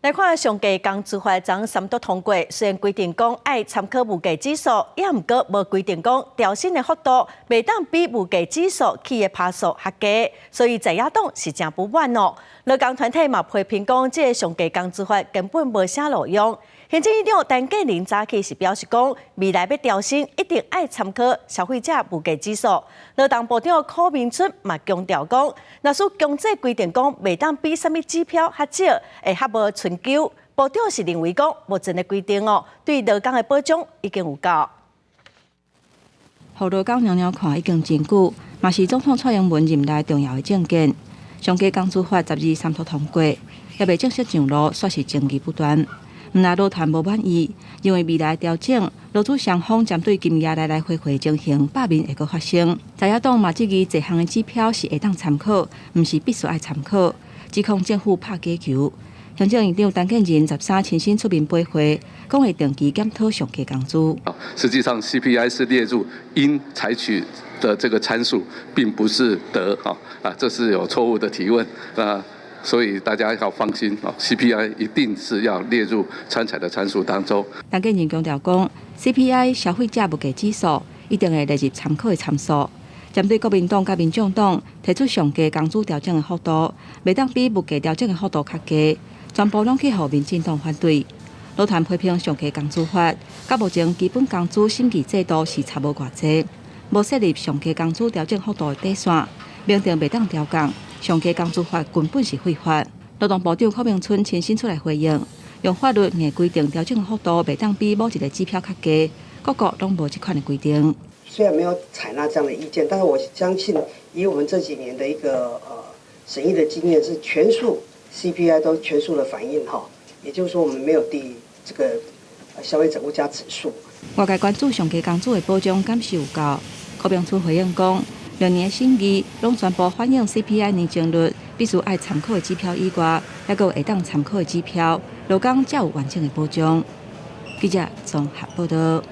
来看上届工资法昨三读通过，虽然规定讲爱参考物价指数，也毋过无规定讲调薪的幅度袂当比物价指数起的趴数较低，所以在野党是真不满哦。劳工团体嘛批评讲，这个上届工资法根本无啥路用。行政院长陈建仁早起是表示讲，未来要调薪一定爱参考消费者物价指数。劳动部长柯明春嘛强调讲，若是强制规定讲袂当比啥物指标较少，会较无春秋。部长是认为讲，目前的规定哦，对劳工的保障已经有够。互劳工娘娘看已经真久，嘛是总统蔡英文任内重要的政见。上届工资法12三读通过，也未正式上路，煞是争议不断。毋但劳团无满意，因为未来调整，劳资双方针对金额来来回回进行罢免会阁发生。在野党嘛质疑这项的指标是会当参考，毋是必须爱参考，指控政府拍假球。行政院长陈建仁13亲身出面陪会，讲会定期检讨上届工资。实际上 CPI 是列入应采取的这个参数，并不是得这是有错误的提问所以大家要放心，CPI 一定是要列入参采的参数当中。陈建仁强调讲 ，CPI 消费者物价指数一定会列入参考的参数。针对国民党甲民众党提出上届工资调整的幅度，袂当比物价调整的幅度较低，全部拢去互民进党反对。劳团批评上届工资法，甲目前基本工资审议制度是差无偌济，无设立上届工资调整幅度的底线，明定袂当调降。上届工资法根本是废法。劳动部长柯明春亲身出来回应，用法律硬规定调整幅度袂当比某一个指标较低，各国拢无这款的规定。虽然没有采纳这样的意见，但是我相信以我们这几年的一个审议的经验，是全数 CPI 都全数的反映也就是说我们没有低这个消费者物价指数。外界关注上届工资的保障敢是有够？柯明春回应讲，2年的审议拢全部反映 CPI 年增率，必须爱参考的指标以外，还有会当参考的指标，劳工才有完整的保障。记者综合报道。